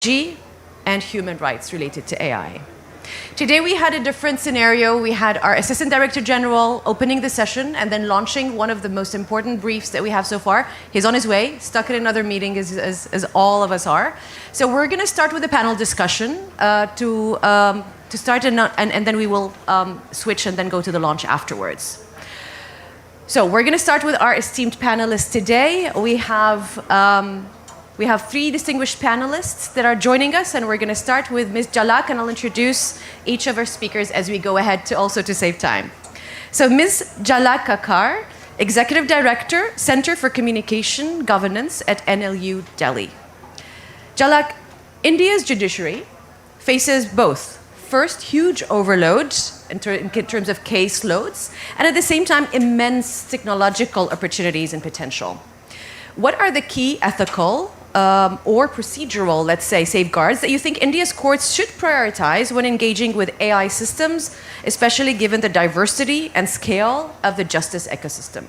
technology and human rights related to AI. Today we had a different scenario. We had our Assistant Director General opening the session and then launching one of the most important briefs that we have so far. He's on his way, stuck in another meeting as all of us are. So we're going to start with a panel discussion to start and then we will switch and then go to the launch afterwards. So we're going to start with our esteemed panelists today. We have three distinguished panelists that are joining us, and we're going to start with Ms. Jalak, and I'll introduce each of our speakers as we go ahead to save time. So Ms. Jalak Kakkar, Executive Director, Center for Communication Governance at NLU Delhi. Jalak, India's judiciary faces both, first, huge overload in terms of caseloads, and at the same time, immense technological opportunities and potential. What are the key ethical or procedural, let's say, safeguards that you think India's courts should prioritize when engaging with AI systems, especially given the diversity and scale of the justice ecosystem?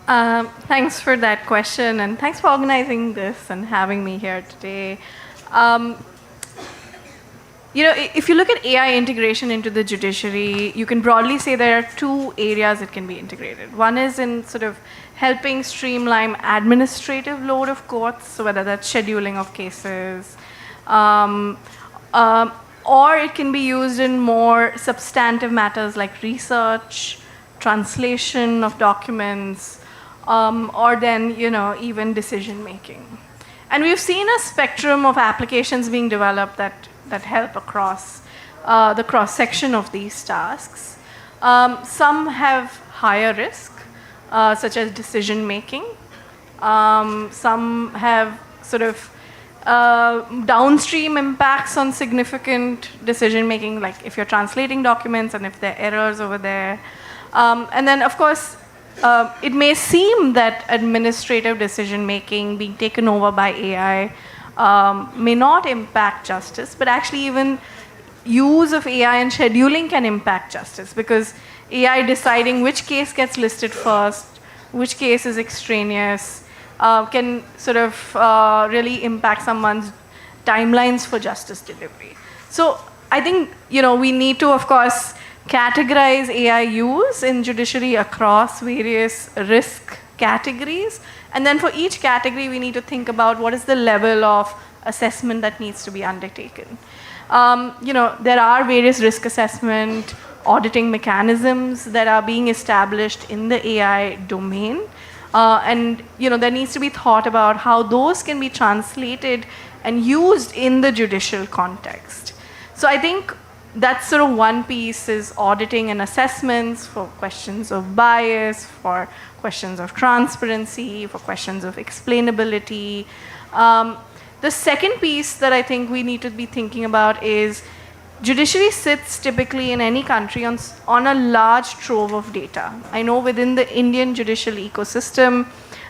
Thanks for that question, and thanks for organizing this and having me here today. If you look at AI integration into the judiciary, you can broadly say there are two areas it can be integrated. One is in sort of helping streamline administrative load of courts, so whether that's scheduling of cases, or it can be used in more substantive matters like research, translation of documents, or then even decision making. And we've seen a spectrum of applications being developed that help across the cross-section of these tasks. Some have higher risk, such as decision making. Some have sort of downstream impacts on significant decision making, like if you're translating documents and if there are errors over there. And then, of course, it may seem that administrative decision making being taken over by AI may not impact justice, but actually even use of AI and scheduling can impact justice, because AI deciding which case gets listed first, which case is extraneous, can sort of really impact someone's timelines for justice delivery. So I think we need to, of course, categorize AI use in judiciary across various risk categories. And then for each category, we need to think about what is the level of assessment that needs to be undertaken. There are various risk assessment, auditing mechanisms that are being established in the AI domain. And there needs to be thought about how those can be translated and used in the judicial context. So I think that's sort of one piece, is auditing and assessments for questions of bias, for questions of transparency, for questions of explainability. The second piece that I think we need to be thinking about is judiciary sits typically in any country on a large trove of data. I know within the Indian judicial ecosystem,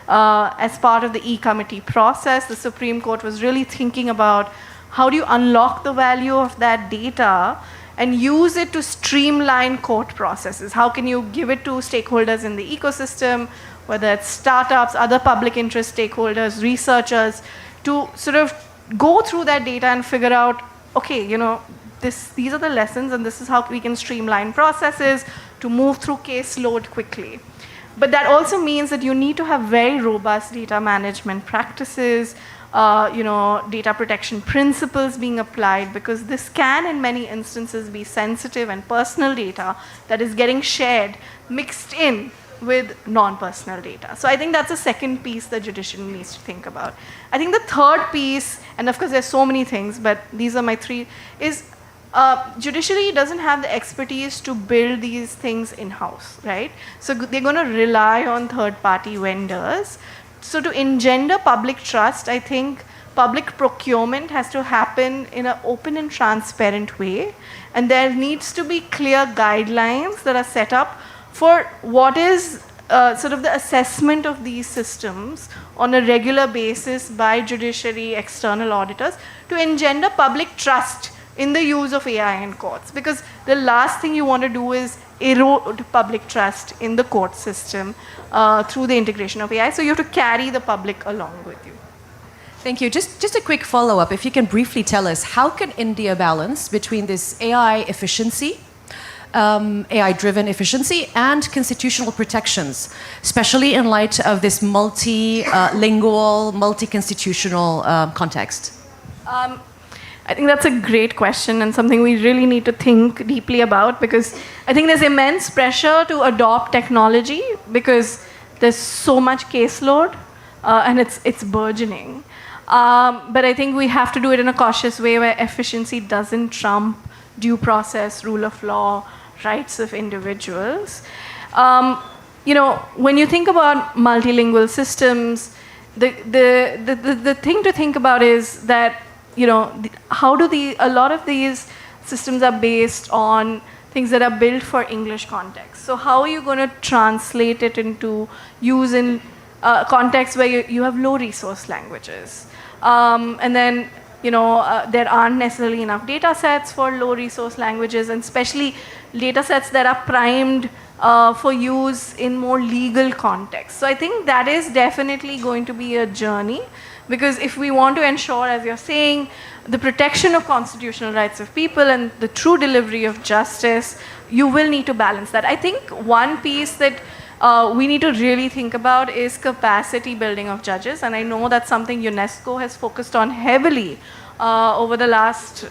as part of the e-committee process, the Supreme Court was really thinking about how do you unlock the value of that data and use it to streamline court processes? How can you give it to stakeholders in the ecosystem, whether it's startups, other public interest stakeholders, researchers, to sort of go through that data and figure out, okay, these are the lessons and this is how we can streamline processes to move through case load quickly. But that also means that you need to have very robust data management practices, data protection principles being applied, because this can in many instances be sensitive and personal data that is getting shared, mixed in with non-personal data. So I think that's the second piece that judiciary needs to think about. I think the third piece, and of course there's so many things, but these are my three, is judiciary doesn't have the expertise to build these things in-house, right? So they're going to rely on third-party vendors. So to engender public trust, I think public procurement has to happen in an open and transparent way. And there needs to be clear guidelines that are set up for what is sort of the assessment of these systems on a regular basis by judiciary external auditors to engender public trust in the use of AI in courts. Because the last thing you want to do is erode public trust in the court system through the integration of AI. So you have to carry the public along with you. Thank you. Just a quick follow-up. If you can briefly tell us, how can India balance between this AI efficiency, AI-driven efficiency, and constitutional protections, especially in light of this multilingual, multi-constitutional context? I think that's a great question and something we really need to think deeply about, because I think there's immense pressure to adopt technology because there's so much caseload and it's burgeoning. But I think we have to do it in a cautious way where efficiency doesn't trump due process, rule of law, rights of individuals. When you think about multilingual systems, the thing to think about is that a lot of these systems are based on things that are built for English context. So how are you going to translate it into use in contexts where you have low resource languages? And then, there aren't necessarily enough data sets for low resource languages, and especially data sets that are primed for use in more legal contexts. So I think that is definitely going to be a journey, because if we want to ensure, as you're saying, the protection of constitutional rights of people and the true delivery of justice, you will need to balance that. I think one piece that we need to really think about is capacity building of judges, and I know that's something UNESCO has focused on heavily over the last,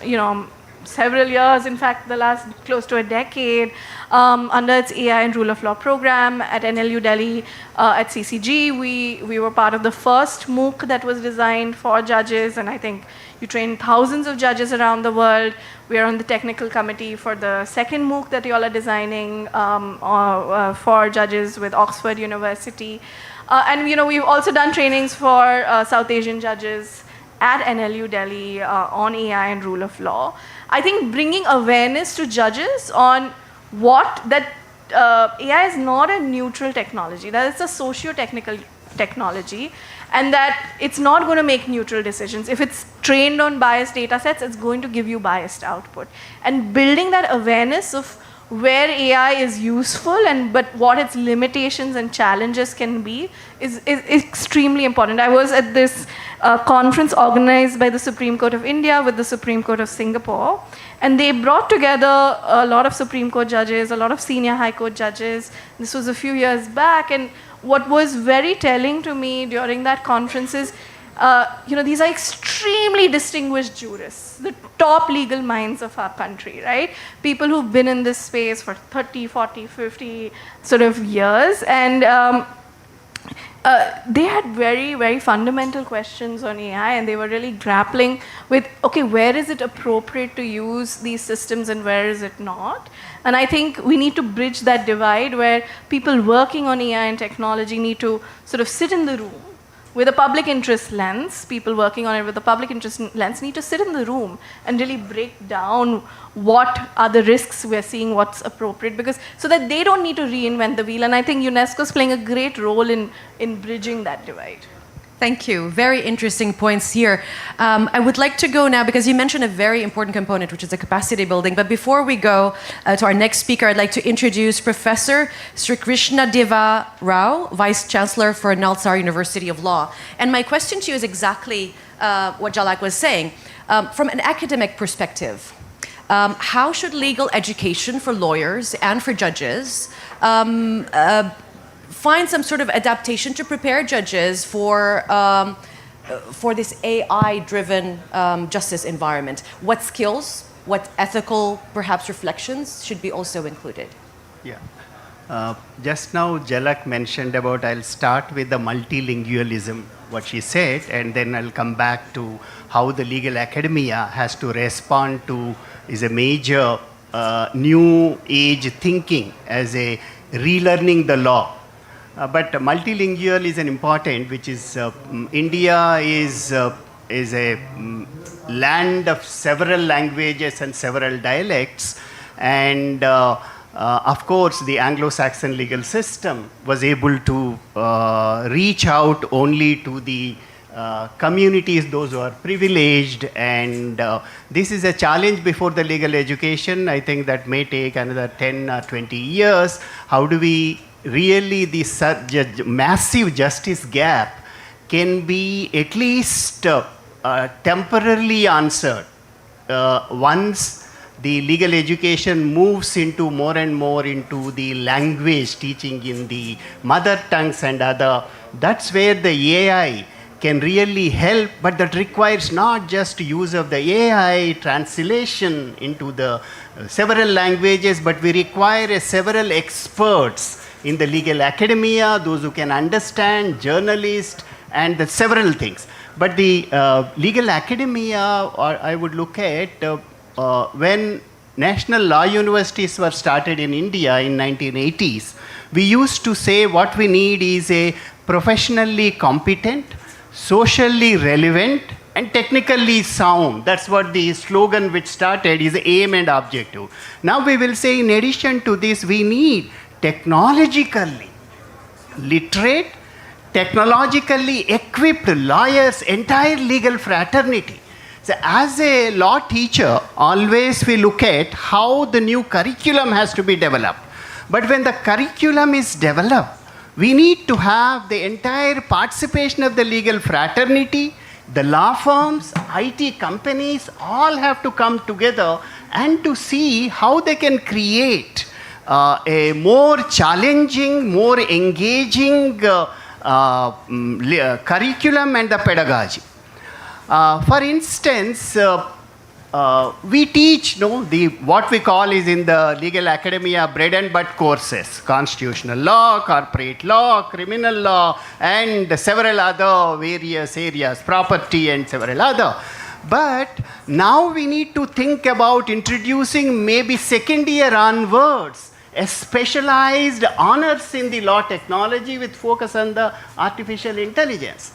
several years, in fact, the last close to a decade, under its AI and Rule of Law program at NLU Delhi, at CCG. We were part of the first MOOC that was designed for judges, and I think you train thousands of judges around the world. We are on the technical committee for the second MOOC that you all are designing for judges with Oxford University. And we've also done trainings for South Asian judges at NLU Delhi on AI and Rule of Law. I think bringing awareness to judges on that AI is not a neutral technology, that it's a socio-technical technology, and that it's not going to make neutral decisions. If it's trained on biased data sets, it's going to give you biased output. And building that awareness of where AI is useful but what its limitations and challenges can be is extremely important. I was at this conference organized by the Supreme Court of India with the Supreme Court of Singapore, and they brought together a lot of Supreme Court judges, a lot of senior High Court judges. This was a few years back, and what was very telling to me during that conference is, these are extremely distinguished jurists, the top legal minds of our country, right? People who've been in this space for 30, 40, 50 sort of years. And they had very, very fundamental questions on AI, and they were really grappling with, okay, where is it appropriate to use these systems and where is it not? And I think we need to bridge that divide where people working on AI and technology need to sort of sit in the room with a public interest lens. People working on it with a public interest lens need to sit in the room and really break down what are the risks we're seeing, what's appropriate, because so that they don't need to reinvent the wheel. And I think UNESCO is playing a great role in bridging that divide. Thank you. Very interesting points here. I would like to go now, because you mentioned a very important component, which is the capacity building. But before we go to our next speaker, I'd like to introduce Professor Sri Krishna Deva Rao, Vice Chancellor for Nalsar University of Law. And my question to you is exactly what Jalak was saying. From an academic perspective, how should legal education for lawyers and for judges find some sort of adaptation to prepare judges for this AI-driven justice environment? What skills, what ethical, perhaps, reflections should be also included? Yeah. Just now, Jalak mentioned about, I'll start with the multilingualism, what she said, and then I'll come back to how the legal academia has to respond to is a major new age thinking as a relearning the law. But multilingual is an important, which is India is a land of several languages and several dialects, and of course the Anglo-Saxon legal system was able to reach out only to the communities, those who are privileged, and this is a challenge before the legal education. I think that may take another 10 or 20 years. How do we really, this massive justice gap can be at least temporarily answered once the legal education moves into more and more into the language teaching in the mother tongues and other. That's where the AI can really help, but that requires not just use of the AI translation into the several languages, but we require several experts in the legal academia, those who can understand, journalists, and the several things. But the legal academia, or I would look at when national law universities were started in India in 1980s, we used to say what we need is a professionally competent, socially relevant, and technically sound. That's what the slogan which started is aim and objective. Now we will say in addition to this, we need technologically literate, technologically equipped lawyers, entire legal fraternity. So as a law teacher, always we look at how the new curriculum has to be developed. But when the curriculum is developed, we need to have the entire participation of the legal fraternity, the law firms, IT companies, all have to come together and to see how they can create a more challenging, more engaging curriculum and the pedagogy. For instance, we teach what we call is in the legal academia bread and butter courses: constitutional law, corporate law, criminal law, and several other various areas, property and several other. But now we need to think about introducing maybe second year onwards a specialized honors in the law technology with focus on the artificial intelligence.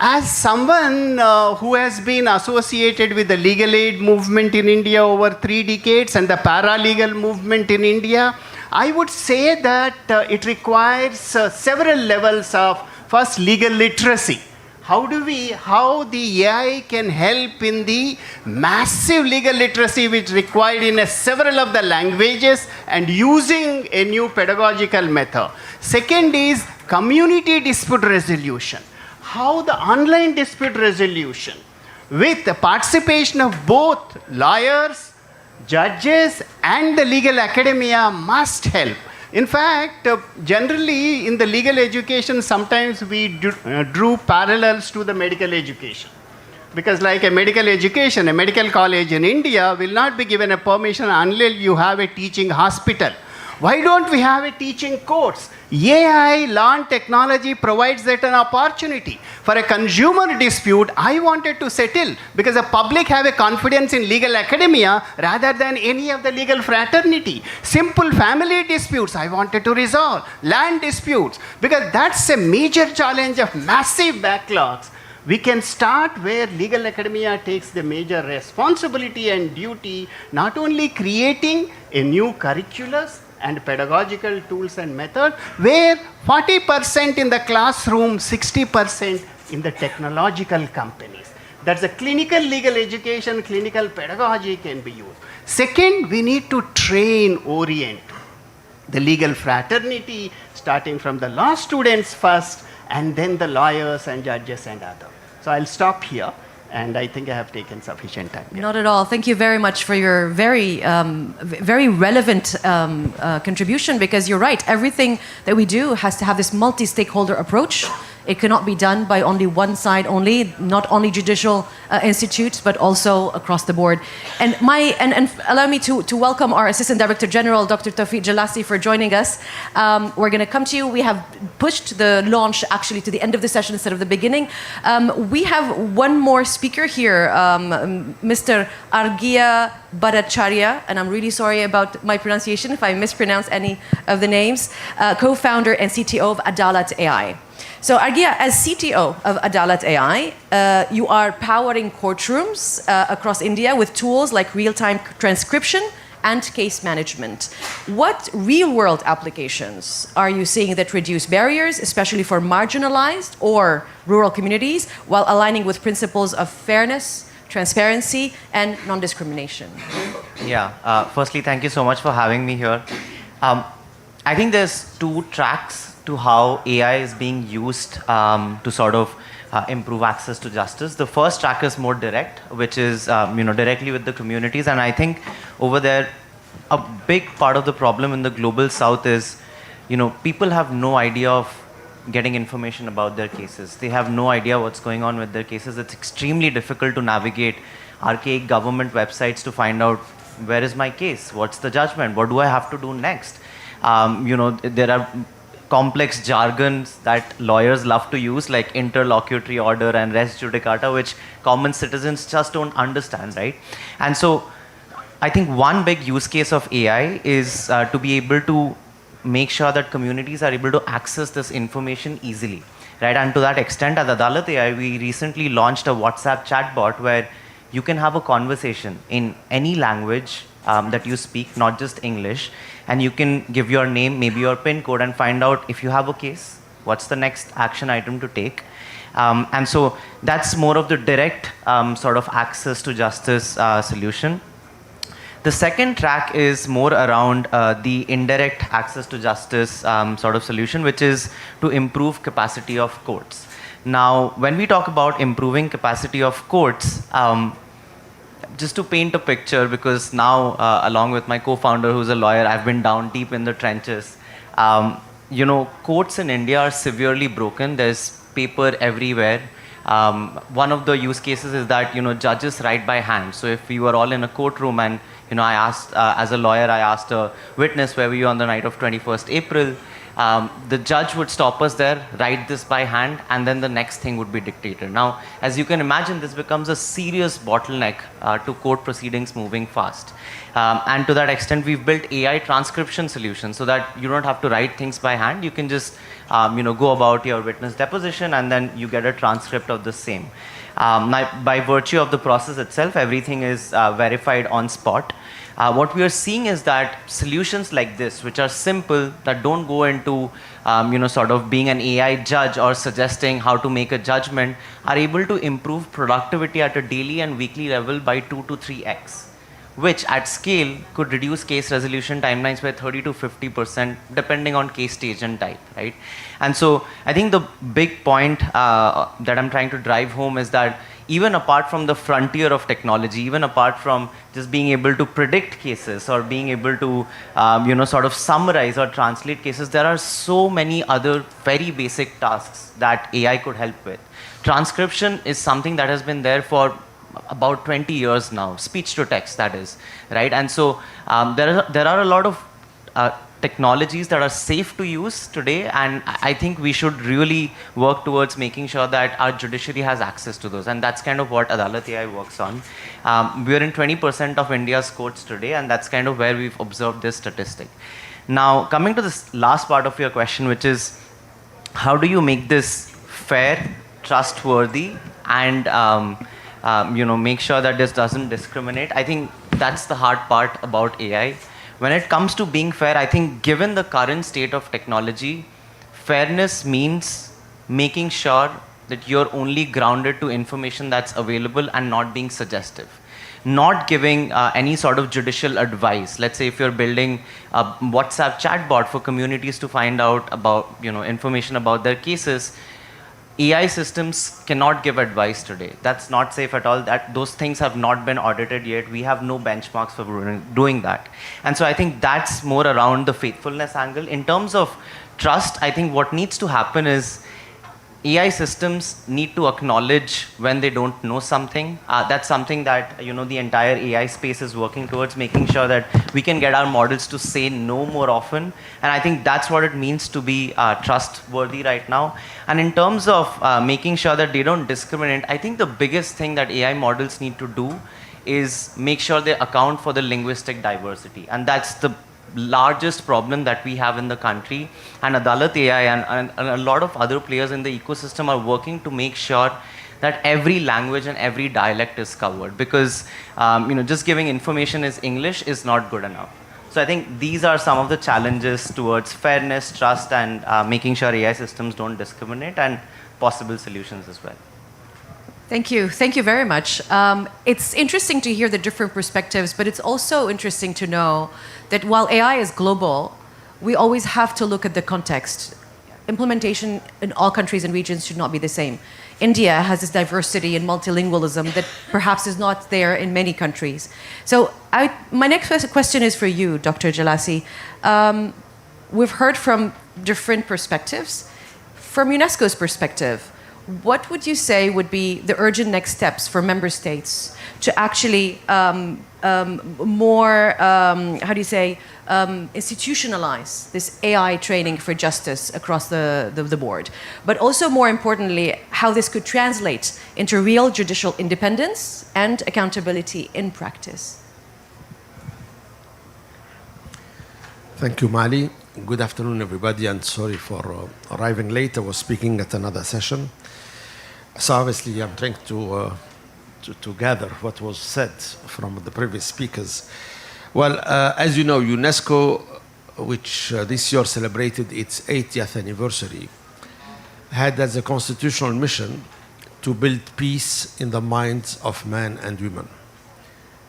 As someone who has been associated with the legal aid movement in India over 3 decades and the paralegal movement in India, I would say that it requires several levels of first legal literacy. How the AI can help in the massive legal literacy which required in several of the languages and using a new pedagogical method. Second is community dispute resolution. How the online dispute resolution with the participation of both lawyers, judges, and the legal academia must help. In fact, generally in the legal education, sometimes we drew parallels to the medical education. Because like a medical education, a medical college in India will not be given a permission unless you have a teaching hospital. Why don't we have a teaching course? AI, law and technology provides that an opportunity. For a consumer dispute, I wanted to settle because the public have a confidence in legal academia rather than any of the legal fraternity. Simple family disputes, I wanted to resolve. Land disputes, because that's a major challenge of massive backlogs. We can start where legal academia takes the major responsibility and duty, not only creating a new curriculum and pedagogical tools and method, where 40% in the classroom, 60% in the technological companies. That's the clinical legal education, clinical pedagogy can be used. Second, we need to train, orient the legal fraternity, starting from the law students first, and then the lawyers and judges and others. So I'll stop here. And I think I have taken sufficient time. Not at all. Thank you very much for your very relevant contribution, because you're right. Everything that we do has to have this multi-stakeholder approach. It cannot be done by only one side only, not only judicial institutes, but also across the board. And allow me to welcome our Assistant Director General, Dr. Tawfiq Jalassi, for joining us. We're going to come to you. We have pushed the launch actually to the end of the session instead of the beginning. We have one more speaker here, Mr. Arghya Bhattacharya, and I'm really sorry about my pronunciation if I mispronounce any of the names, co-founder and CTO of Adalat AI. So Arghya, as CTO of Adalat AI, you are powering courtrooms across India with tools like real-time transcription and case management. What real-world applications are you seeing that reduce barriers, especially for marginalized or rural communities, while aligning with principles of fairness, transparency, and non-discrimination? Yeah, firstly, thank you so much for having me here. I think there's 2 tracks to how AI is being used to sort of improve access to justice. The first track is more direct, which is directly with the communities. And I think over there, a big part of the problem in the global south is, people have no idea of getting information about their cases. They have no idea what's going on with their cases. It's extremely difficult to navigate archaic government websites to find out, where is my case? What's the judgment? What do I have to do next? There are complex jargons that lawyers love to use, like interlocutory order and res judicata, which common citizens just don't understand, right? And so I think one big use case of AI is to be able to make sure that communities are able to access this information easily, right? And to that extent, at Adalat AI, we recently launched a WhatsApp chatbot where you can have a conversation in any language that you speak, not just English, and you can give your name, maybe your PIN code, and find out if you have a case, what's the next action item to take. And so that's more of the direct sort of access to justice solution. The second track is more around the indirect access to justice sort of solution, which is to improve capacity of courts. Now, when we talk about improving capacity of courts, just to paint a picture, because now, along with my co-founder who's a lawyer, I've been down deep in the trenches. Courts in India are severely broken. There's paper everywhere. One of the use cases is that, judges write by hand. So if you are all in a courtroom and, I asked, as a lawyer, I asked a witness, where were you on the night of 21st April? The judge would stop us there, write this by hand, and then the next thing would be dictated. Now, as you can imagine, this becomes a serious bottleneck to court proceedings moving fast. And to that extent, we've built AI transcription solutions so that you don't have to write things by hand. You can just, go about your witness deposition, and then you get a transcript of the same. Now, by virtue of the process itself, everything is verified on spot. What we are seeing is that solutions like this, which are simple, that don't go into, sort of being an AI judge or suggesting how to make a judgment, are able to improve productivity at a daily and weekly level by 2 to 3x, which at scale could reduce case resolution timelines by 30 to 50%, depending on case stage and type, right? And so I think the big point that I'm trying to drive home is that even apart from the frontier of technology, even apart from just being able to predict cases or being able to, sort of summarize or translate cases, there are so many other very basic tasks that AI could help with. Transcription is something that has been there for about 20 years now, speech to text, that is, right? And so there are a lot of technologies that are safe to use today, and I think we should really work towards making sure that our judiciary has access to those, and that's kind of what Adalat AI works on. We are in 20% of India's courts today, and that's kind of where we've observed this statistic. Now, coming to this last part of your question, which is, how do you make this fair, trustworthy, and make sure that this doesn't discriminate? I think that's the hard part about AI. When it comes to being fair, I think given the current state of technology, fairness means making sure that you're only grounded to information that's available and not being suggestive. Not giving any sort of judicial advice. Let's say if you're building a WhatsApp chatbot for communities to find out about information about their cases, AI systems cannot give advice today. That's not safe at all. Those things have not been audited yet. We have no benchmarks for doing that. And so I think that's more around the faithfulness angle. In terms of trust, I think what needs to happen is AI systems need to acknowledge when they don't know something. That's something that the entire AI space is working towards, making sure that we can get our models to say no more often. And I think that's what it means to be trustworthy right now. And in terms of making sure that they don't discriminate, I think the biggest thing that AI models need to do is make sure they account for the linguistic diversity. And that's the largest problem that we have in the country, and Adalat AI and a lot of other players in the ecosystem are working to make sure that every language and every dialect is covered, because just giving information is English is not good enough. So I think these are some of the challenges towards fairness, trust, and making sure AI systems don't discriminate, and possible solutions as well. Thank you. Thank you very much. It's interesting to hear the different perspectives, but it's also interesting to know that while AI is global, we always have to look at the context. Implementation in all countries and regions should not be the same. India has this diversity and multilingualism that perhaps is not there in many countries. So my next question is for you, Dr. Jelassi. We've heard from different perspectives. From UNESCO's perspective, what would you say would be the urgent next steps for member states to actually institutionalize this AI training for justice across the board? But also, more importantly, how this could translate into real judicial independence and accountability in practice. Thank you, Mali. Good afternoon, everybody, and sorry for arriving late. I was speaking at another session. So obviously, I'm trying to gather what was said from the previous speakers. Well, as you know, UNESCO, which this year celebrated its 80th anniversary, had as a constitutional mission to build peace in the minds of men and women.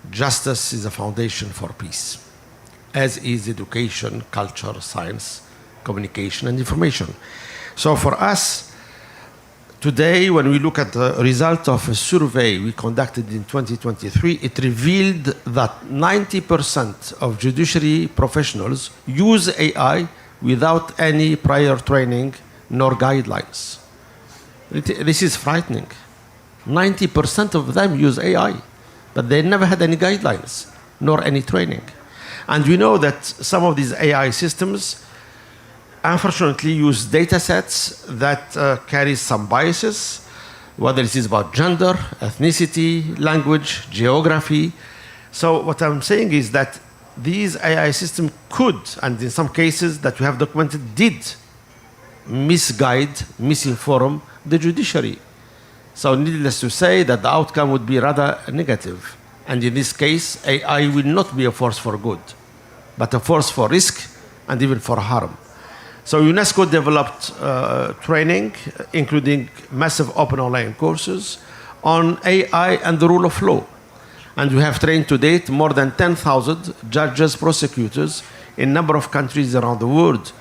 Justice is a foundation for peace, as is education, culture, science, communication, and information. So for us, today, when we look at the result of a survey we conducted in 2023, it revealed that 90% of judiciary professionals use AI without any prior training nor guidelines. This is frightening. 90% of them use AI, but they never had any guidelines nor any training. And we know that some of these AI systems unfortunately use data sets that carry some biases, whether it is about gender, ethnicity, language, geography. So what I'm saying is that these AI systems could, and in some cases that we have documented, did misguide, misinform the judiciary. So needless to say that the outcome would be rather negative. And in this case, AI will not be a force for good, but a force for risk and even for harm. So UNESCO developed training, including massive open online courses on AI and the rule of law. And we have trained to date more than 10,000 judges, prosecutors in a number of countries around the world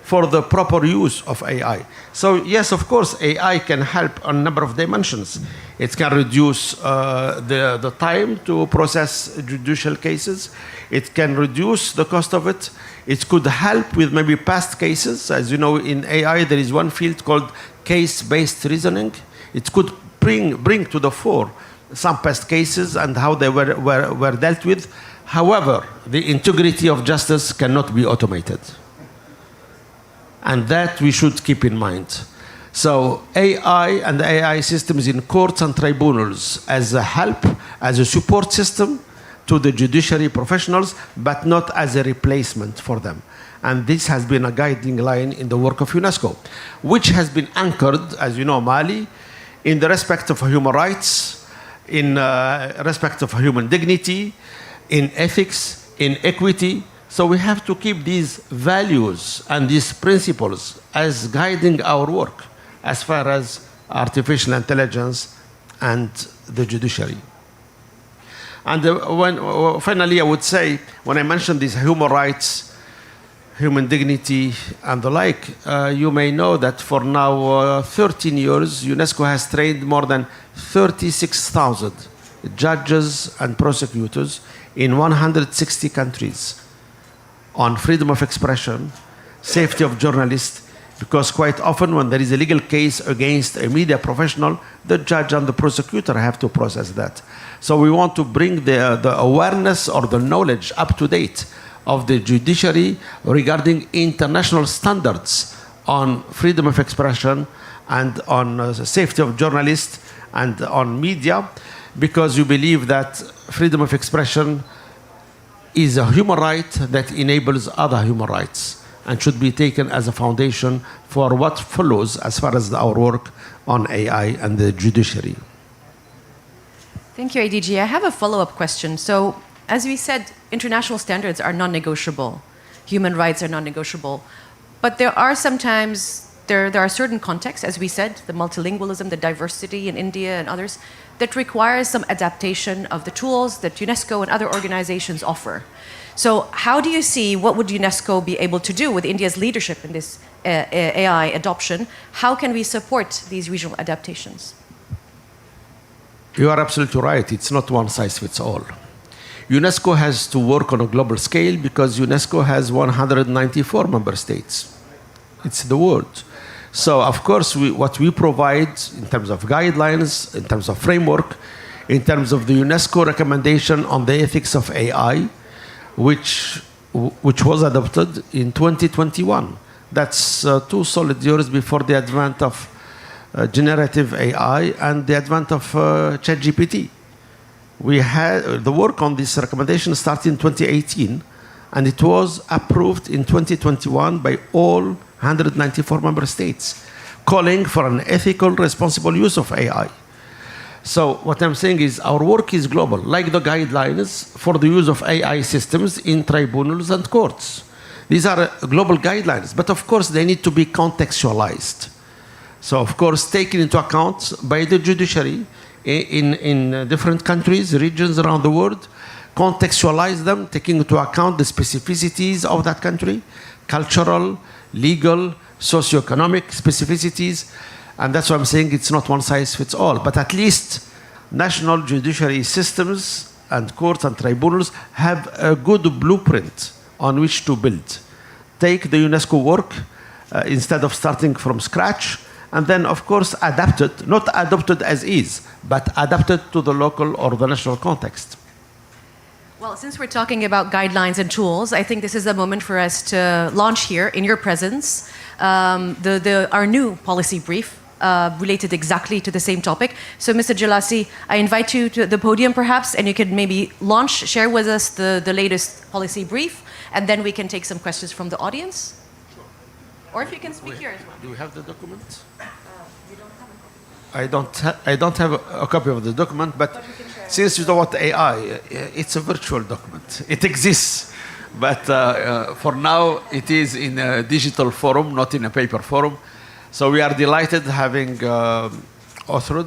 for the proper use of AI. So yes, of course, AI can help on a number of dimensions. It can reduce the time to process judicial cases. It can reduce the cost of it. It could help with maybe past cases. As you know, in AI, there is one field called case-based reasoning. It could bring to the fore some past cases and how they were dealt with. However, the integrity of justice cannot be automated. And that we should keep in mind. So AI and the AI systems in courts and tribunals as a help, as a support system to the judiciary professionals, but not as a replacement for them. And this has been a guiding line in the work of UNESCO, which has been anchored, as you know, Mali, in the respect of human rights, in respect of human dignity, in ethics, in equity. So we have to keep these values and these principles as guiding our work as far as artificial intelligence and the judiciary. And finally, I would say, when I mentioned these human rights, human dignity, and the like, you may know that for now 13 years, UNESCO has trained more than 36,000 judges and prosecutors in 160 countries on freedom of expression, safety of journalists, because quite often when there is a legal case against a media professional, the judge and the prosecutor have to process that. So we want to bring the awareness or the knowledge up to date of the judiciary regarding international standards on freedom of expression and on safety of journalists and on media, because we believe that freedom of expression is a human right that enables other human rights and should be taken as a foundation for what follows as far as our work on AI and the judiciary. Thank you, ADG. I have a follow-up question. So, as we said, international standards are non-negotiable. Human rights are non-negotiable. But there are sometimes, there are certain contexts, as we said, the multilingualism, the diversity in India and others, that requires some adaptation of the tools that UNESCO and other organizations offer. So how do you see, what would UNESCO be able to do with India's leadership in this AI adoption? How can we support these regional adaptations? You are absolutely right. It's not one size fits all. UNESCO has to work on a global scale because UNESCO has 194 member states. It's the world. So, of course, what we provide in terms of guidelines, in terms of framework, in terms of the UNESCO recommendation on the ethics of AI, which was adopted in 2021. That's 2 solid years before the advent of generative AI and the advent of ChatGPT. We had the work on this recommendation started in 2018, and it was approved in 2021 by all 194 member states, calling for an ethical, responsible use of AI. So what I'm saying is our work is global, like the guidelines for the use of AI systems in tribunals and courts. These are global guidelines, but of course they need to be contextualized. So of course taken into account by the judiciary in different countries, regions around the world, contextualize them, taking into account the specificities of that country, cultural, legal, socioeconomic specificities. And that's why I'm saying it's not one size fits all. But at least national judiciary systems and courts and tribunals have a good blueprint on which to build. Take the UNESCO work instead of starting from scratch, and then, of course, adapt it, not adopted as is, but adapted to the local or the national context. Well, since we're talking about guidelines and tools, I think this is the moment for us to launch here, in your presence, our new policy brief related exactly to the same topic. So, Mr. Jelassi, I invite you to the podium, perhaps, and you could maybe share with us the latest policy brief, and then we can take some questions from the audience. Or if you can speak here as well. Do we have the document? I don't have a copy of the document, but since you know what AI, it's a virtual document. It exists, but for now it is in a digital forum, not in a paper forum. So we are delighted having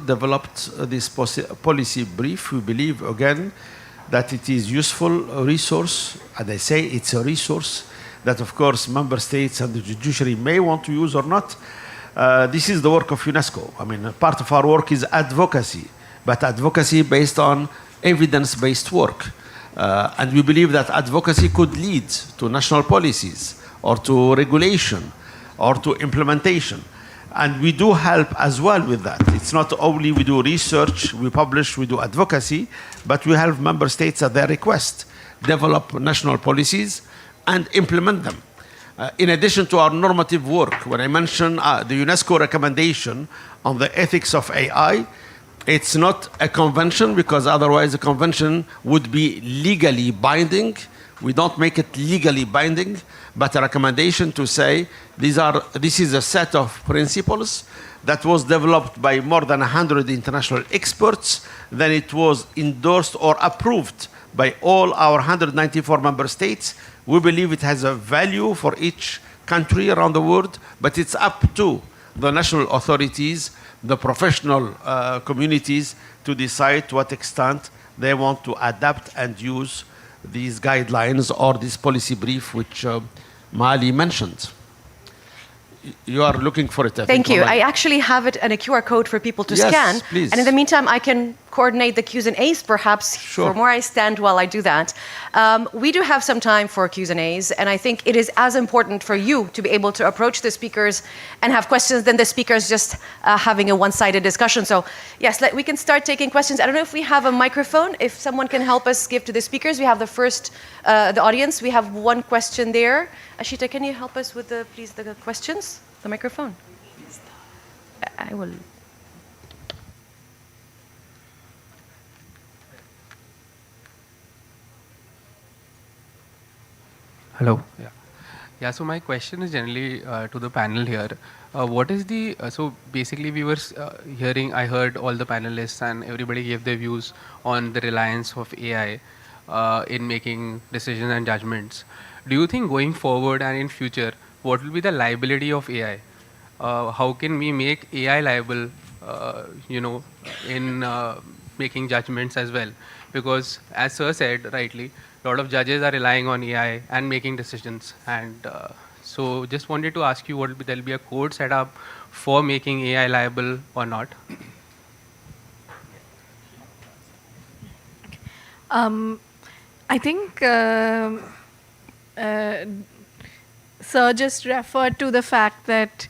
developed this policy brief. We believe, again, that it is useful resource, and I say it's a resource that, of course, member states and the judiciary may want to use or not. This is the work of UNESCO. I mean, part of our work is advocacy, but advocacy based on evidence-based work. And we believe that advocacy could lead to national policies or to regulation or to implementation. And we do help as well with that. It's not only we do research, we publish, we do advocacy, but we help member states at their request develop national policies and implement them. In addition to our normative work, when I mention the UNESCO recommendation on the ethics of AI, it's not a convention, because otherwise the convention would be legally binding. We don't make it legally binding, but a recommendation to say this is a set of principles that was developed by more than 100 international experts. Then it was endorsed or approved by all our 194 member states. We believe it has a value for each country around the world, but it's up to the national authorities, the professional communities, to decide to what extent they want to adapt and use these guidelines or this policy brief which Mali mentioned. You are looking for it, I think. Thank you. Already. I actually have it and a QR code for people to Yes, scan. please. And in the meantime, I can coordinate the Q's and A's, perhaps, Sure. from where I stand while I do that. We do have some time for Q's and A's, and I think it is as important for you to be able to approach the speakers and have questions than the speakers just having a one-sided discussion. So, yes, we can start taking questions. I don't know if we have a microphone. If someone can help us give to the speakers. We have the first, the audience. We have one question there. Ashita, can you help us with please, the questions? The microphone. I will. Hello. Yeah. So my question is generally to the panel here. What is the so basically we were hearing. I heard all the panelists and everybody gave their views on the reliance of AI in making decisions and judgments. Do you think going forward and in future, what will be the liability of AI? How can we make AI liable, in making judgments as well? Because as Sir said rightly, a lot of judges are relying on AI and making decisions. And so just wanted to ask you, there'll be a code set up for making AI liable or not? I think Sir just referred to the fact that,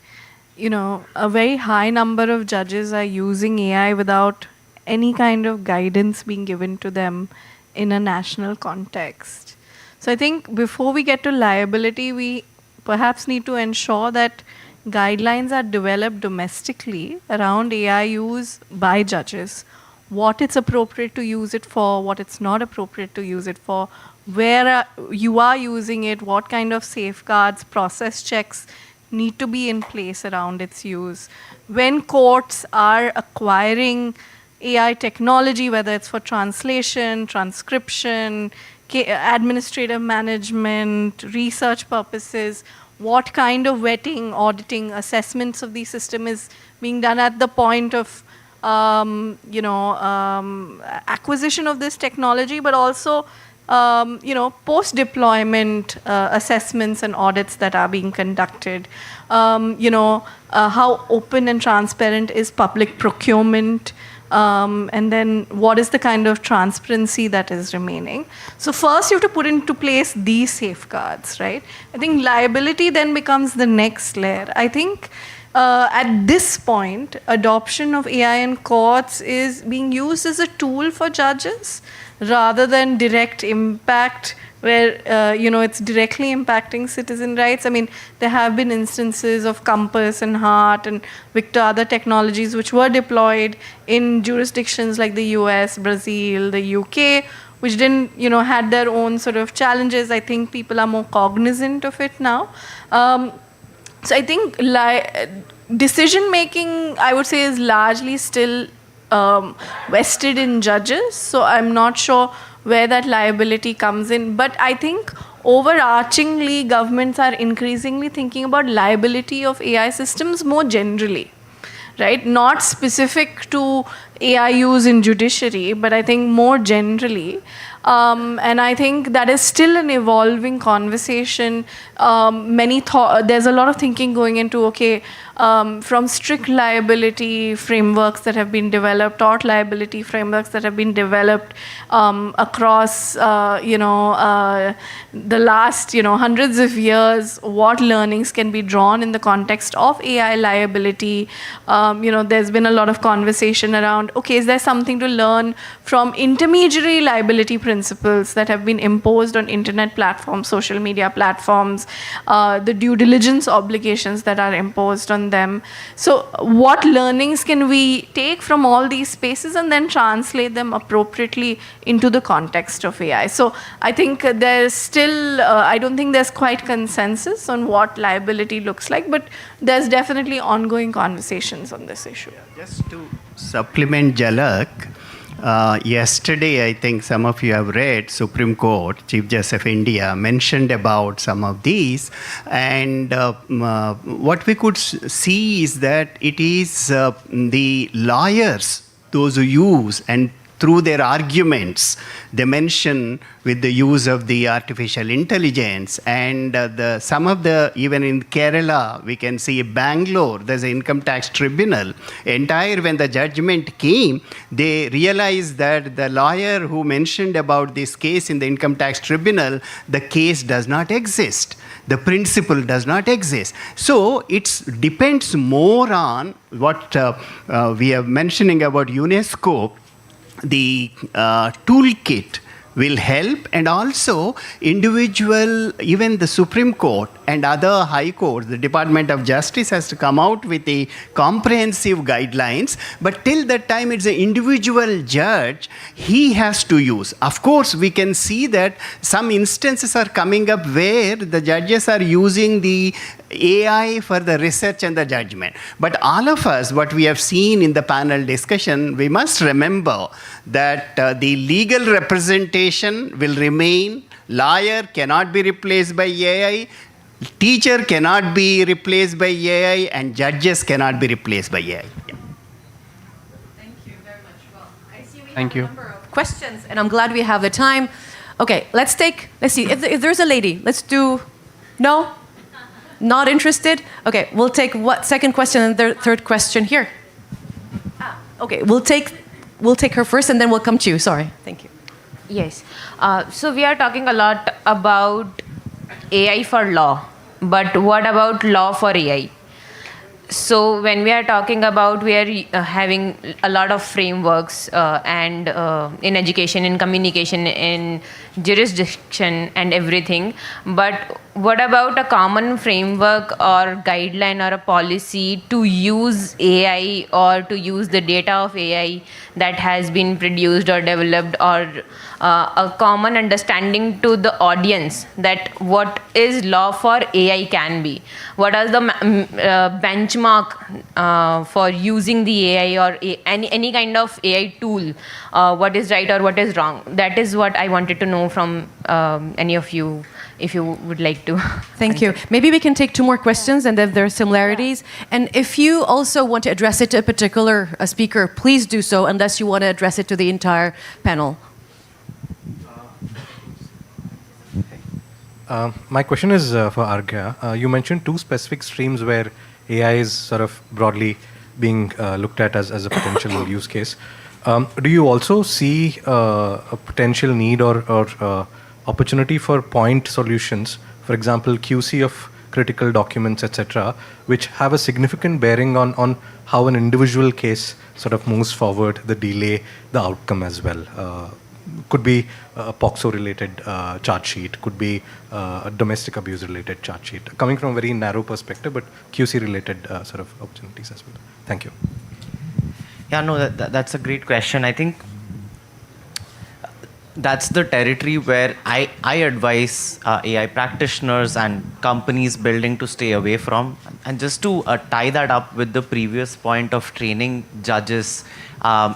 a very high number of judges are using AI without any kind of guidance being given to them in a national context. So I think before we get to liability, we perhaps need to ensure that guidelines are developed domestically around AI use by judges. What it's appropriate to use it for, what it's not appropriate to use it for, where you are using it, what kind of safeguards, process checks need to be in place around its use. When courts are acquiring AI technology, whether it's for translation, transcription, administrative management, research purposes, what kind of vetting, auditing, assessments of the system is being done at the point of acquisition of this technology, but also post-deployment assessments and audits that are being conducted. How open and transparent is public procurement? And then what is the kind of transparency that is remaining? So first you have to put into place these safeguards, right? I think liability then becomes the next layer. I think at this point, adoption of AI in courts is being used as a tool for judges rather than direct impact where it's directly impacting citizen rights. I mean, there have been instances of Compass and HART and Victor, other technologies which were deployed in jurisdictions like the US, Brazil, the UK, which didn't, had their own sort of challenges. I think people are more cognizant of it now. So I think decision making, I would say, is largely still vested in judges. So I'm not sure where that liability comes in. But I think overarchingly, governments are increasingly thinking about liability of AI systems more generally, right? Not specific to AI use in judiciary, but I think more generally. And I think that is still an evolving conversation. There's a lot of thinking going into, from strict liability frameworks that have been developed, tort liability frameworks that have been developed across, the last, hundreds of years, what learnings can be drawn in the context of AI liability. There's been a lot of conversation around, is there something to learn from intermediary liability principles that have been imposed on internet platforms, social media platforms, the due diligence obligations that are imposed on them. So what learnings can we take from all these spaces and then translate them appropriately into the context of AI? So I think there's still, I don't think there's quite consensus on what liability looks like, but there's definitely ongoing conversations on this issue. Just to supplement Jhalak, yesterday, I think some of you have read Supreme Court, Chief Justice of India mentioned about some of these. And what we could see is that it is the lawyers, those who use and through their arguments, they mention with the use of the artificial intelligence and even in Kerala, we can see Bangalore, there's an income tax tribunal. When the judgment came, they realized that the lawyer who mentioned about this case in the income tax tribunal, the case does not exist. The principle does not exist. So it depends more on what we are mentioning about UNESCO. The toolkit will help, and also individual, even the Supreme Court and other high courts, the Department of Justice has to come out with a comprehensive guidelines, but till that time it's an individual judge, he has to use. Of course, we can see that some instances are coming up where the judges are using the AI for the research and the judgment. But all of us, what we have seen in the panel discussion, we must remember that the legal representation will remain. Lawyer cannot be replaced by AI. Teacher cannot be replaced by AI, and judges cannot be replaced by AI. Yeah. Thank you very much. Well, I see we Thank have you. a number of questions, and I'm glad we have the time. Okay, let's see, if there's a lady, let's do, no? Not interested? Okay, we'll take second question and third question here. Okay, we'll take her first, and then we'll come to you. Sorry. Thank you. Yes. So we are talking a lot about AI for law, but what about law for AI? So when we are talking about, we are having a lot of frameworks and in education, in communication, in jurisdiction and everything. But what about a common framework or guideline or a policy to use AI or to use the data of AI that has been produced or developed, or a common understanding to the audience that what is law for AI can be? What are the benchmark for using the AI or any kind of AI tool? What is right or what is wrong? That is what I wanted to know from any of you, if you would like to. Thank you. Maybe we can take 2 more questions, and if there are similarities. And if you also want to address it to a particular speaker, please do so, unless you want to address it to the entire panel. My question is for Arghya. You mentioned 2 specific streams where AI is sort of broadly being looked at as a potential use case. Do you also see a potential need or opportunity for point solutions, for example, QC of critical documents, etc., which have a significant bearing on how an individual case sort of moves forward, the delay, the outcome as well? Could be a POXO-related charge sheet, could be a domestic abuse-related charge sheet, coming from a very narrow perspective, but QC-related sort of opportunities as well. Thank you. Yeah, no, that's a great question. I think that's the territory where I advise AI practitioners and companies building to stay away from. And just to tie that up with the previous point of training judges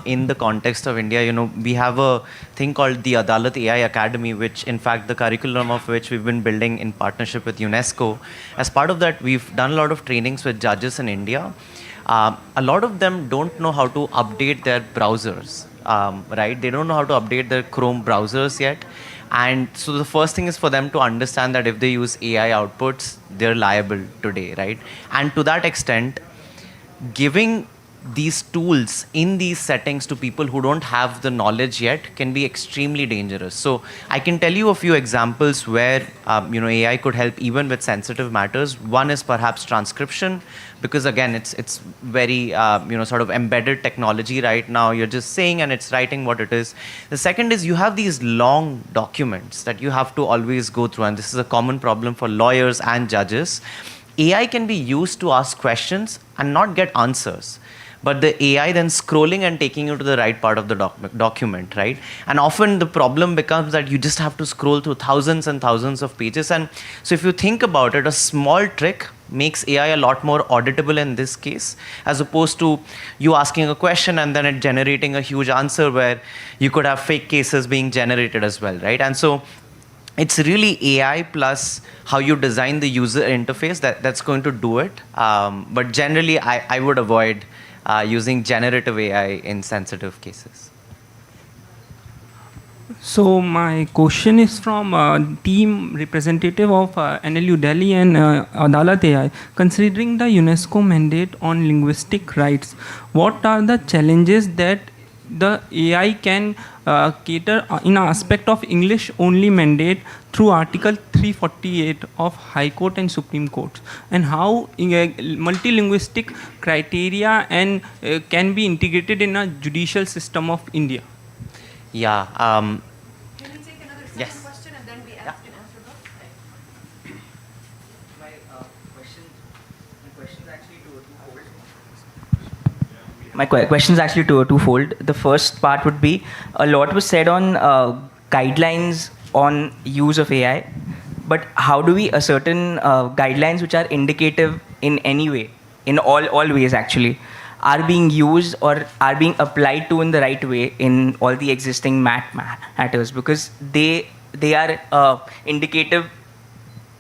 in the context of India, we have a thing called the Adalat AI Academy, which in fact the curriculum of which we've been building in partnership with UNESCO. As part of that, we've done a lot of trainings with judges in India. A lot of them don't know how to update their browsers. Right? They don't know how to update their Chrome browsers yet. And so the first thing is for them to understand that if they use AI outputs, they're liable today, right? And to that extent, giving these tools in these settings to people who don't have the knowledge yet can be extremely dangerous. So I can tell you a few examples where AI could help even with sensitive matters. One is perhaps transcription, because again, it's very sort of embedded technology right now. You're just saying and it's writing what it is. The second is you have these long documents that you have to always go through, and this is a common problem for lawyers and judges. AI can be used to ask questions and not get answers, but the AI then scrolling and taking you to the right part of the document, right? And often the problem becomes that you just have to scroll through thousands and thousands of pages. And so if you think about it, a small trick makes AI a lot more auditable in this case, as opposed to you asking a question and then it generating a huge answer where you could have fake cases being generated as well, right? And so it's really AI plus how you design the user interface that's going to do it. But generally, I would avoid using generative AI in sensitive cases. So my question is from team representative of NLU Delhi and Adalat AI. Considering the UNESCO mandate on linguistic rights, what are the challenges that the AI can cater in an aspect of English only mandate through Article 348 of High Court and Supreme Court, and how multilinguistic criteria and can be integrated in a judicial system of India? Yeah. Can we take another second question and then we can answer both? My question is actually twofold. My question is actually twofold. The first part would be, a lot was said on guidelines on use of AI, but how do we ascertain guidelines which are indicative in any way, in all ways actually, are being used or are being applied to in the right way in all the existing matters, because they are indicative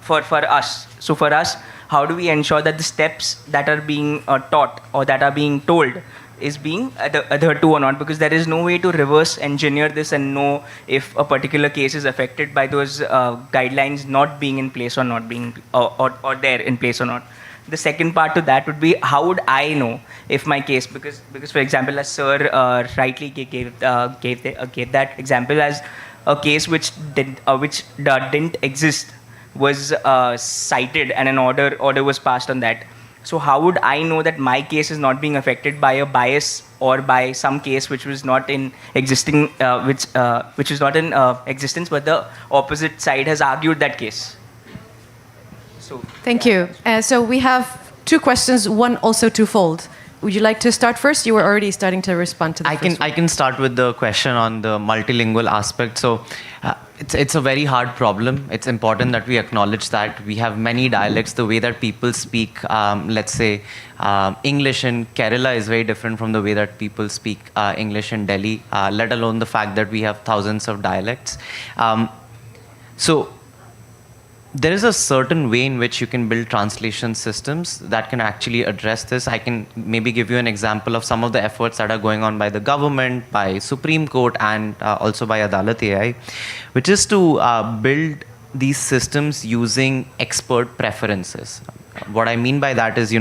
for us. So for us, how do we ensure that the steps that are being taught or that are being told is being adhered to or not? Because there is no way to reverse engineer this and know if a particular case is affected by those guidelines not being in place or not being or there in place or not. The second part to that would be, how would I know if my case, because for example, as Sir rightly gave that example, as a case which didn't exist was cited and an order was passed on that. So how would I know that my case is not being affected by a bias or by some case which was not in existing, which is not in existence, but the opposite side has argued that case? So Thank you. So we have two questions, one also twofold. Would you like to start first? You were already starting to respond to the first one. I can start with the question on the multilingual aspect. So it's a very hard problem. It's important that we acknowledge that we have many dialects. The way that people speak, let's say, English in Kerala is very different from the way that people speak English in Delhi, let alone the fact that we have thousands of dialects. So there is a certain way in which you can build translation systems that can actually address this. I can maybe give you an example of some of the efforts that are going on by the government, by Supreme Court, and also by Adalat AI, which is to build these systems using expert preferences. What I mean by that is,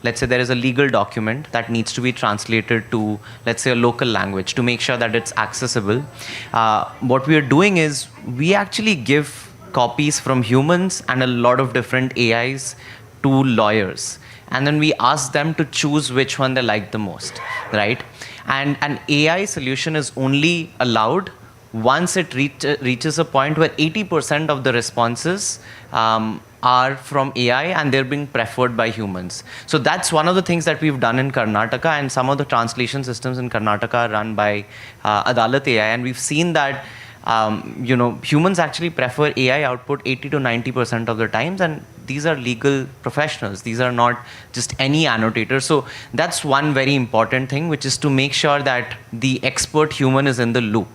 let's say there is a legal document that needs to be translated to, let's say, a local language to make sure that it's accessible. What we are doing is we actually give copies from humans and a lot of different AIs to lawyers. And then we ask them to choose which one they like the most, right? And an AI solution is only allowed once it reaches a point where 80% of the responses are from AI and they're being preferred by humans. So that's one of the things that we've done in Karnataka, and some of the translation systems in Karnataka are run by Adalat AI, and we've seen that humans actually prefer AI output 80 to 90% of the times, and these are legal professionals. These are not just any annotators. So that's one very important thing, which is to make sure that the expert human is in the loop,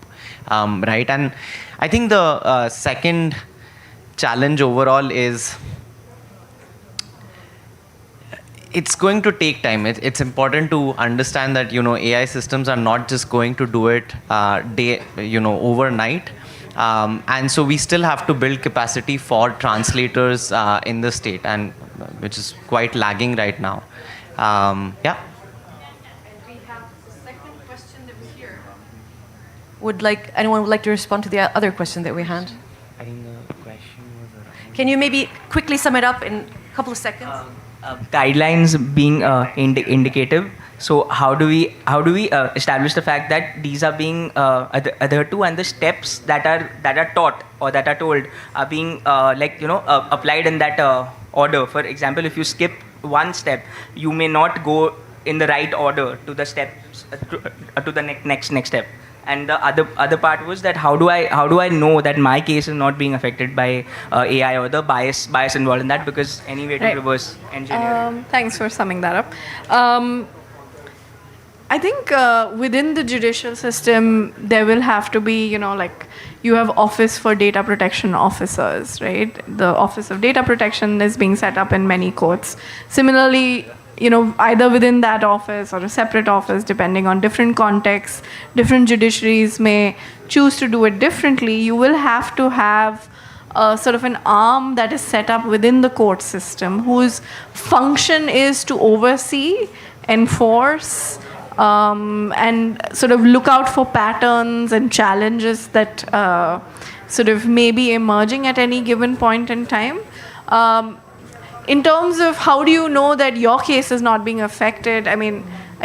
right? And I think the second challenge overall is it's going to take time. It's important to understand that AI systems are not just going to do it overnight, and so we still have to build capacity for translators in the state, and which is quite lagging right now. Yeah. We have the second question that was here. Anyone would like to respond to the other question that we had? I think the question was around... Can you maybe quickly sum it up in a couple of seconds? Guidelines being indicative. So how do we establish the fact that these are being adhered to, and the steps that are taught or that are told are being applied in that order? For example, if you skip one step, you may not go in the right order to the steps to the next step. And the other part was that how do I know that my case is not being affected by AI or the bias involved in that, because any way to reverse engineer. Thanks for summing that up. I think within the judicial system, there will have to be, you have Office for Data Protection Officers, right? The Office of Data Protection is being set up in many courts. Similarly, either within that office or a separate office, depending on different contexts, different judiciaries may choose to do it differently. You will have to have sort of an arm that is set up within the court system whose function is to oversee, enforce, and sort of look out for patterns and challenges that sort of may be emerging at any given point in time. In terms of how do you know that your case is not being affected, I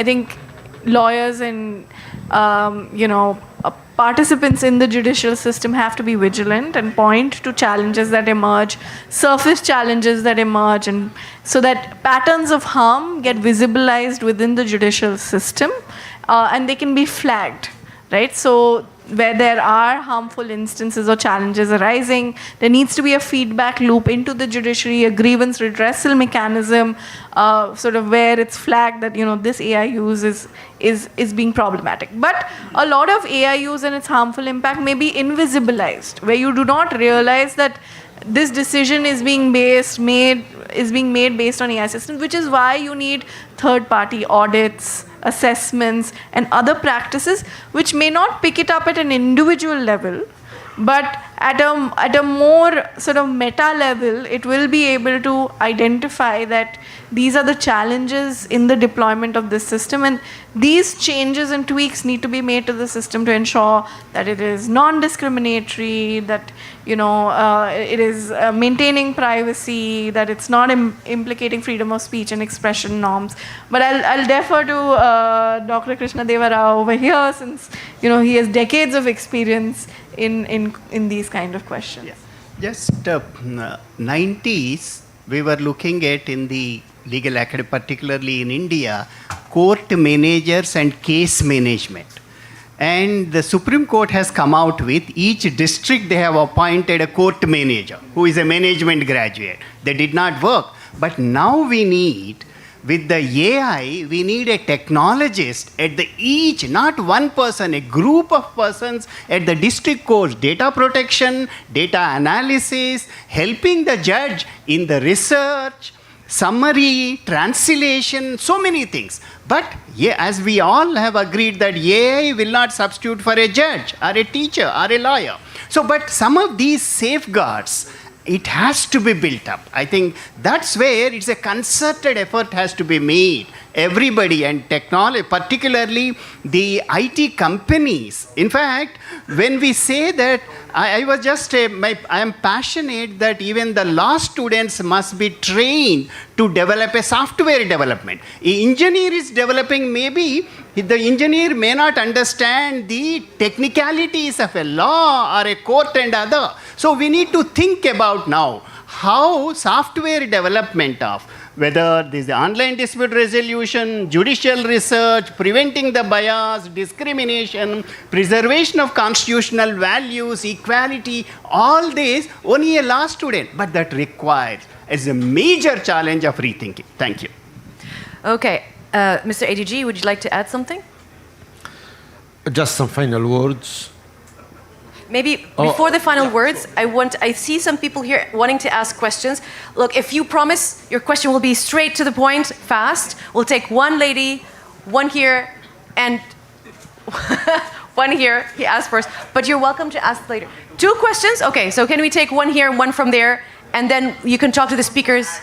think lawyers and participants in the judicial system have to be vigilant and point to challenges that emerge, surface challenges that emerge, and so that patterns of harm get visibilized within the judicial system, and they can be flagged, right? So where there are harmful instances or challenges arising, there needs to be a feedback loop into the judiciary, a grievance redressal mechanism, sort of where it's flagged that this AI use is being problematic. But a lot of AI use and its harmful impact may be invisibilized, where you do not realize that this decision is being made based on AI systems, which is why you need third-party audits, assessments, and other practices which may not pick it up at an individual level, But at a more sort of meta level, it will be able to identify that these are the challenges in the deployment of this system, and these changes and tweaks need to be made to the system to ensure that it is non-discriminatory, that it is maintaining privacy, that it's not implicating freedom of speech and expression norms. But I'll defer to Dr. Krishna Deva Rao over here, since he has decades of experience in these kind of questions. Yeah. Just 90s, we were looking at in the legal academy, particularly in India, court managers and case management. And the Supreme Court has come out with each district they have appointed a court manager who is a management graduate. They did not work. But now we need, with the AI, we need a technologist at the each, not one person, a group of persons at the district courts, data protection, data analysis, helping the judge in the research, summary, translation, so many things. But as we all have agreed that AI will not substitute for a judge or a teacher or a lawyer. So, but some of these safeguards, it has to be built up. I think that's where it's a concerted effort has to be made. Everybody and technology, particularly the IT companies. In fact, when we say that, I am passionate that even the law students must be trained to develop a software development. An engineer is developing, maybe the engineer may not understand the technicalities of a law or a court and other. So we need to think about now how software development of whether this is online dispute resolution, judicial research, preventing the bias, discrimination, preservation of constitutional values, equality, all this, only a law student, but that requires as a major challenge of rethinking. Thank you. Okay, Mr. ADG, would you like to add something? Just some final words. Maybe before the final words, I see some people here wanting to ask questions. Look, if you promise your question will be straight to the point, fast, we'll take one lady, one here, and one here. He asked first, but you're welcome to ask later. 2 questions? Okay, so can we take one here and one from there, and then you can talk to the speakers?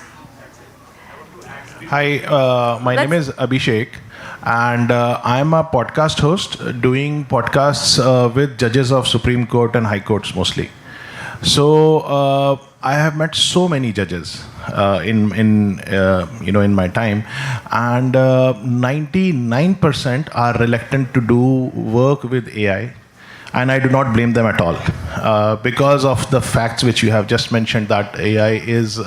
Hi, my name is Abhishek. And I'm a podcast host doing podcasts with judges of Supreme Court and High Courts mostly. So I have met so many judges in my time, and 99% are reluctant to do work with AI, and I do not blame them at all because of the facts which you have just mentioned, that AI is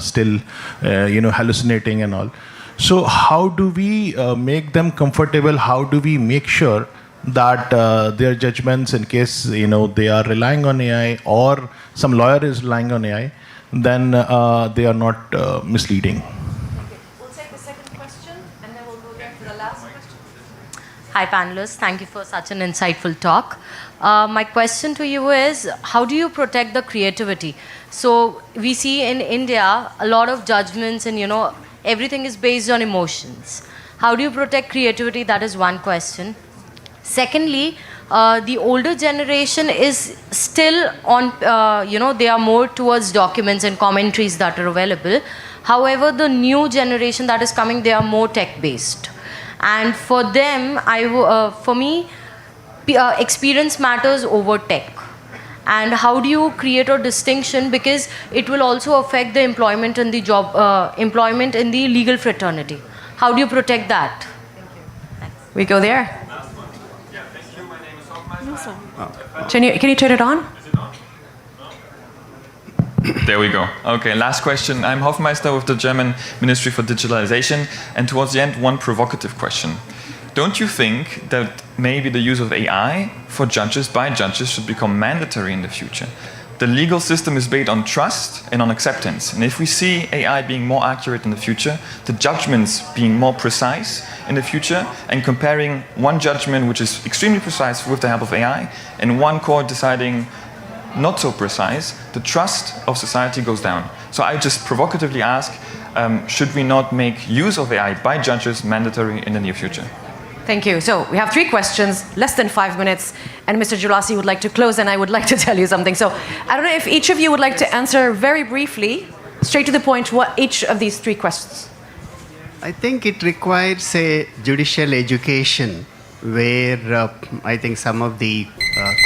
still hallucinating and all. So how do we make them comfortable? How do we make sure that their judgments, in case they are relying on AI or some lawyer is relying on AI, then they are not misleading? Okay. We'll take the second question, and then we'll go there for the last question. Hi, panelists. Thank you for such an insightful talk. My question to you is, how do you protect the creativity? So we see in India a lot of judgments, and everything is based on emotions. How do you protect creativity? That is one question. Secondly, the older generation is still on, they are more towards documents and commentaries that are available. However, the new generation that is coming, they are more tech-based. And for them, for me, experience matters over tech. And how do you create a distinction, because it will also affect the employment and the employment in the legal fraternity. How do you protect that? We go there. Yeah, thank you. My name is Hoffmeister. Can you turn it on? There we go. Okay, last question. I'm Hoffmeister with the German Ministry for Digitalization, and towards the end, one provocative question. Don't you think that maybe the use of AI for judges by judges should become mandatory in the future? The legal system is based on trust and on acceptance. And if we see AI being more accurate in the future, the judgments being more precise in the future, and comparing one judgment which is extremely precise with the help of AI and one court deciding not so precise, the trust of society goes down. So I just provocatively ask, should we not make use of AI by judges mandatory in the near future? Thank you. So we have 3 questions, less than 5 minutes, and Mr. Julasi would like to close, and I would like to tell you something. So I don't know if each of you would like to answer very briefly, straight to the point, what each of these 3 questions. I think it requires a judicial education where I think some of the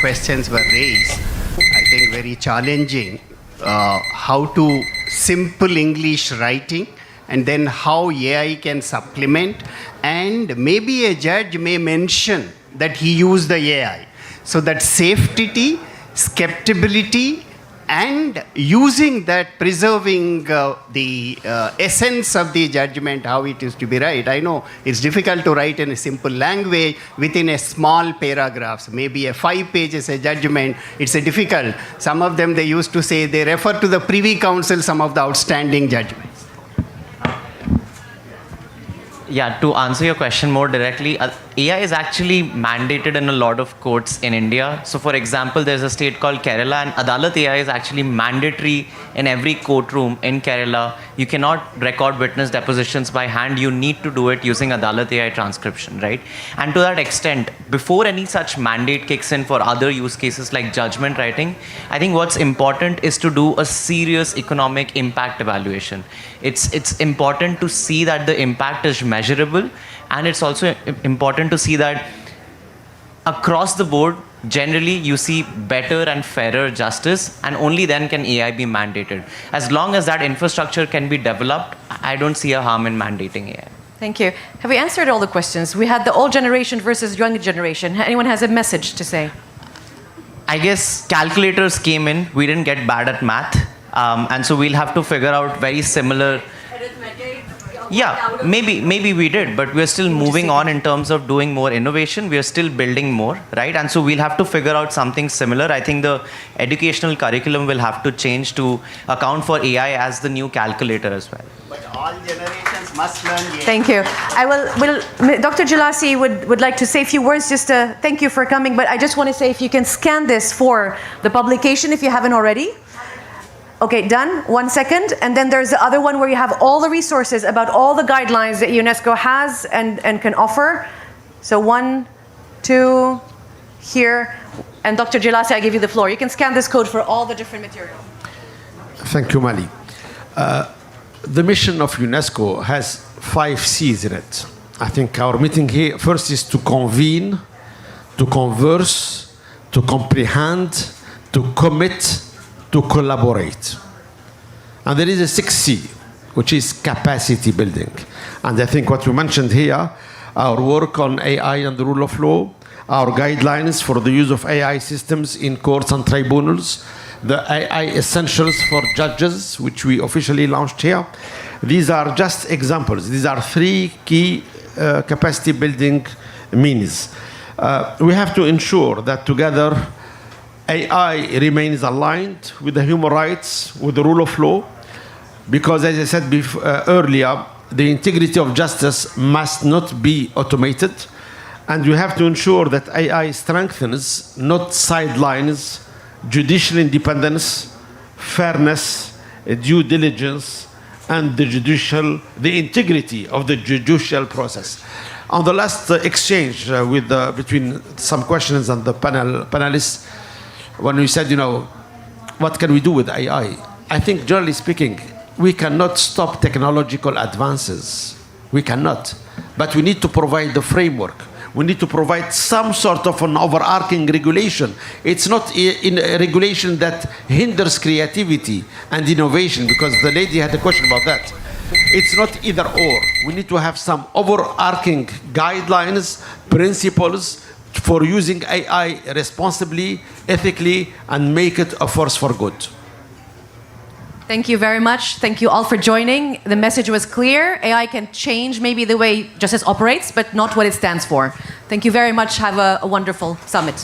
questions were raised. I think very challenging. How to simple English writing, and then how AI can supplement, and maybe a judge may mention that he used the AI. So that safety, skepticism, and using that, preserving the essence of the judgment, how it is to be right. I know it's difficult to write in a simple language within a small paragraphs. Maybe a 5 pages a judgment, it's a difficult. Some of them, they used to say, they refer to the Privy Council, some of the outstanding judgments. Yeah, to answer your question more directly, AI is actually mandated in a lot of courts in India. So for example, there's a state called Kerala, and Adalat AI is actually mandatory in every courtroom in Kerala. You cannot record witness depositions by hand. You need to do it using Adalat AI transcription, right? And to that extent, before any such mandate kicks in for other use cases like judgment writing, I think what's important is to do a serious economic impact evaluation. It's important to see that the impact is measurable, and it's also important to see that across the board, generally you see better and fairer justice, and only then can AI be mandated. As long as that infrastructure can be developed, I don't see a harm in mandating AI. Thank you. Have we answered all the questions? We had the old generation versus young generation. Anyone has a message to say? I guess calculators came in. We didn't get bad at math. And so we'll have to figure out very similar. Yeah, maybe we did, but we're still moving on in terms of doing more innovation. We are still building more, right? And so we'll have to figure out something similar. I think the educational curriculum will have to change to account for AI as the new calculator as well. But all generations must learn AI. Thank you. I will Dr. Julasi would like to say a few words, just to thank you for coming, but I just want to say if you can scan this for the publication if you haven't already. Okay, done. 1 second. And then there's the other one where you have all the resources about all the guidelines that UNESCO has and can offer. So 1, 2, here. And Dr. Julasi, I give you the floor. You can scan this code for all the different material. Thank you, Mali. The mission of UNESCO has 5 C's in it. I think our meeting here first is to convene, to converse, to comprehend, to commit, to collaborate. And there is a 6th C, which is capacity building. And I think what you mentioned here, our work on AI and the rule of law, our guidelines for the use of AI systems in courts and tribunals, the AI essentials for judges, which we officially launched here. These are just examples. These are 3 key capacity building means. We have to ensure that together AI remains aligned with the human rights, with the rule of law, because as I said earlier, the integrity of justice must not be automated, and we have to ensure that AI strengthens, not sidelines, judicial independence, fairness, due diligence, and the integrity of the judicial process. On the last exchange between some questions and the panelists, when we said, what can we do with AI? I think, generally speaking, we cannot stop technological advances. We cannot. But we need to provide the framework. We need to provide some sort of an overarching regulation. It's not in a regulation that hinders creativity and innovation, because the lady had a question about that. It's not either or. We need to have some overarching guidelines, principles, for using AI responsibly, ethically, and make it a force for good. Thank you very much. Thank you all for joining. The message was clear. AI can change maybe the way justice operates, but not what it stands for. Thank you very much. Have a wonderful summit.